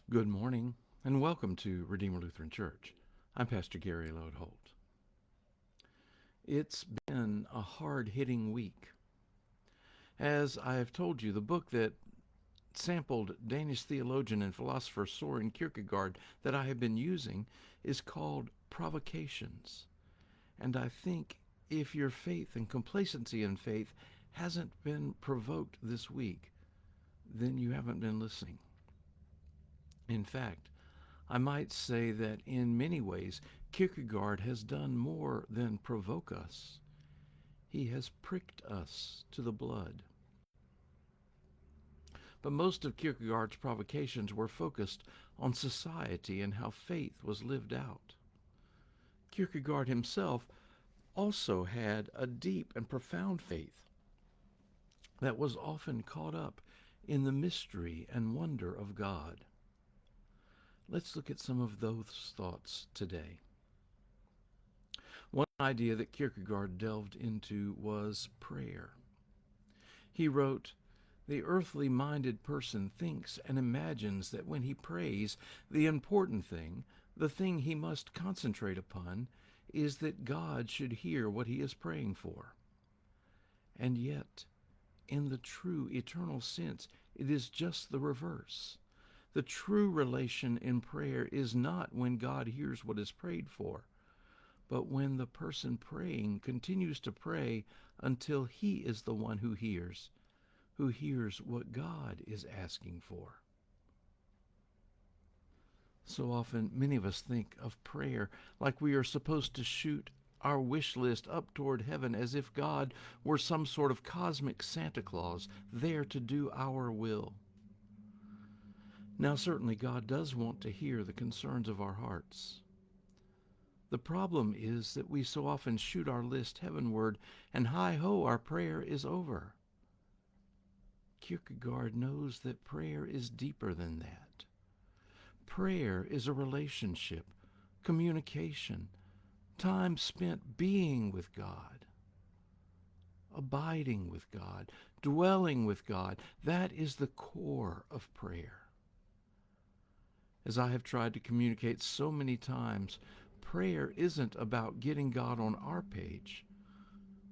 Good morning, and welcome to Redeemer Lutheran Church. I'm Pastor Gary Lodeholt. It's been a hard-hitting week. As I have told you, the book that sampled Danish theologian and philosopher Soren Kierkegaard that I have been using is called Provocations. And I think if your faith and complacency in faith hasn't been provoked this week, then you haven't been listening. In fact, I might say that in many ways, Kierkegaard has done more than provoke us. He has pricked us to the blood. But most of Kierkegaard's provocations were focused on society and how faith was lived out. Kierkegaard himself also had a deep and profound faith that was often caught up in the mystery and wonder of God. Let's look at some of those thoughts today. One idea that Kierkegaard delved into was prayer. He wrote, "The earthly-minded person thinks and imagines that when he prays, the important thing, the thing he must concentrate upon, is that God should hear what he is praying for. And yet, in the true eternal sense, it is just the reverse. The true relation in prayer is not when God hears what is prayed for, but when the person praying continues to pray until he is the one who hears what God is asking for." So often, many of us think of prayer like we are supposed to shoot our wish list up toward heaven as if God were some sort of cosmic Santa Claus there to do our will. Now, certainly God does want to hear the concerns of our hearts. The problem is that we so often shoot our list heavenward, and hi-ho, our prayer is over. Kierkegaard knows that prayer is deeper than that. Prayer is a relationship, communication, time spent being with God, abiding with God, dwelling with God. That is the core of prayer. As I have tried to communicate so many times, prayer isn't about getting God on our page,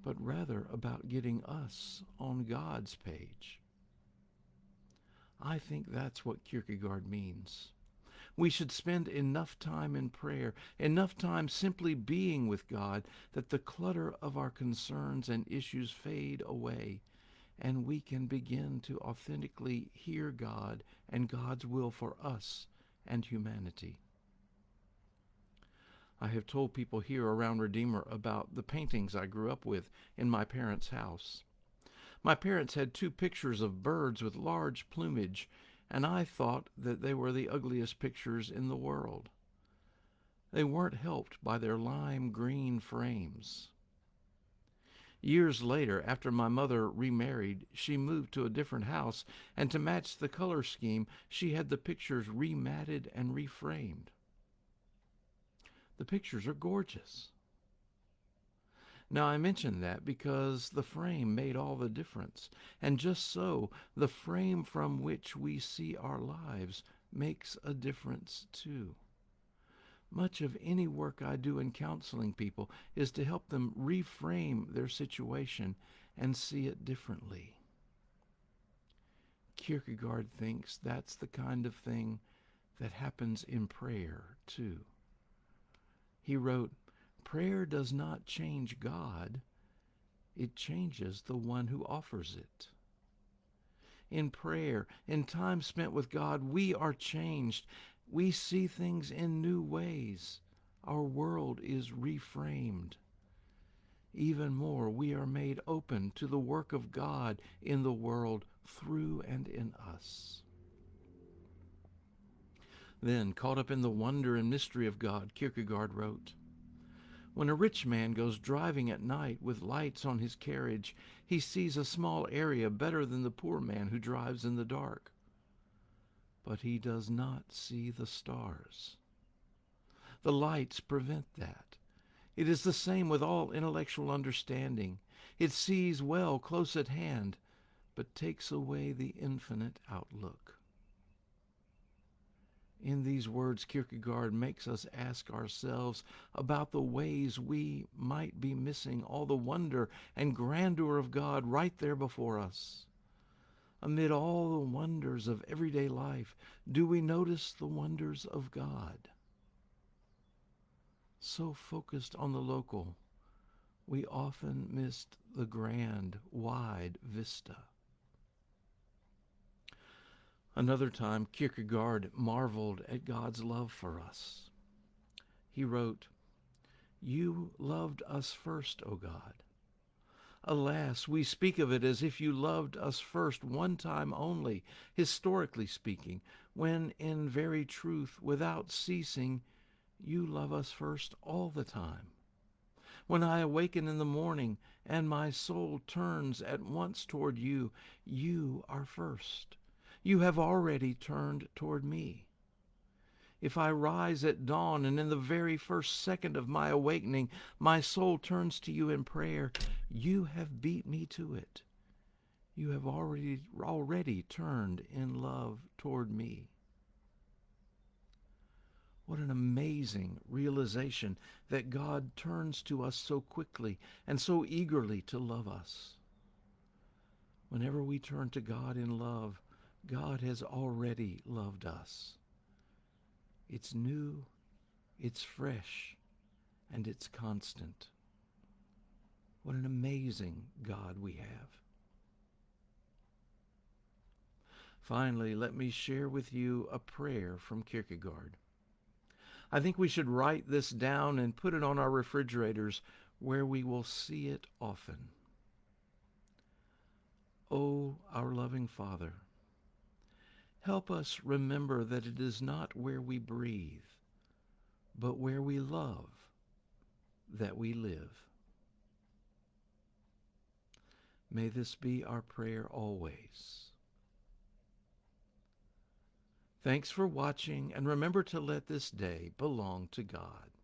but rather about getting us on God's page. I think that's what Kierkegaard means. We should spend enough time in prayer, enough time simply being with God, that the clutter of our concerns and issues fade away, and we can begin to authentically hear God and God's will for us and humanity. I have told people here around Redeemer about the paintings I grew up with in my parents' house. My parents had two pictures of birds with large plumage, and I thought that they were the ugliest pictures in the world. They weren't helped by their lime green frames. Years later, after my mother remarried, she moved to a different house, and to match the color scheme, she had the pictures rematted and reframed. The pictures are gorgeous. Now, I mention that because the frame made all the difference, and just so, the frame from which we see our lives makes a difference too. Much of any work I do in counseling people is to help them reframe their situation and see it differently. Kierkegaard thinks that's the kind of thing that happens in prayer too. He wrote, "Prayer does not change God, it changes the one who offers it." In prayer, in time spent with God, we are changed. We see things in new ways. Our world is reframed. Even more, we are made open to the work of God in the world through and in us. Then, caught up in the wonder and mystery of God, Kierkegaard wrote, "When a rich man goes driving at night with lights on his carriage, he sees a small area better than the poor man who drives in the dark. But he does not see the stars. The lights prevent that. It is the same with all intellectual understanding. It sees well close at hand, but takes away the infinite outlook." In these words, Kierkegaard makes us ask ourselves about the ways we might be missing all the wonder and grandeur of God right there before us. Amid all the wonders of everyday life, do we notice the wonders of God? So focused on the local, we often missed the grand, wide vista. Another time, Kierkegaard marveled at God's love for us. He wrote, "You loved us first, O God. Alas, we speak of it as if you loved us first one time only, historically speaking, when in very truth, without ceasing, you love us first all the time. When I awaken in the morning and my soul turns at once toward you, you are first. You have already turned toward me. If I rise at dawn and in the very first second of my awakening, my soul turns to you in prayer, you have beat me to it. You have already turned in love toward me." What an amazing realization that God turns to us so quickly and so eagerly to love us. Whenever we turn to God in love, God has already loved us. It's new, it's fresh, and it's constant. What an amazing God we have. Finally, let me share with you a prayer from Kierkegaard. I think we should write this down and put it on our refrigerators where we will see it often. O our loving Father, help us remember that it is not where we breathe, but where we love that we live. May this be our prayer always. Thanks for watching, and remember to let this day belong to God.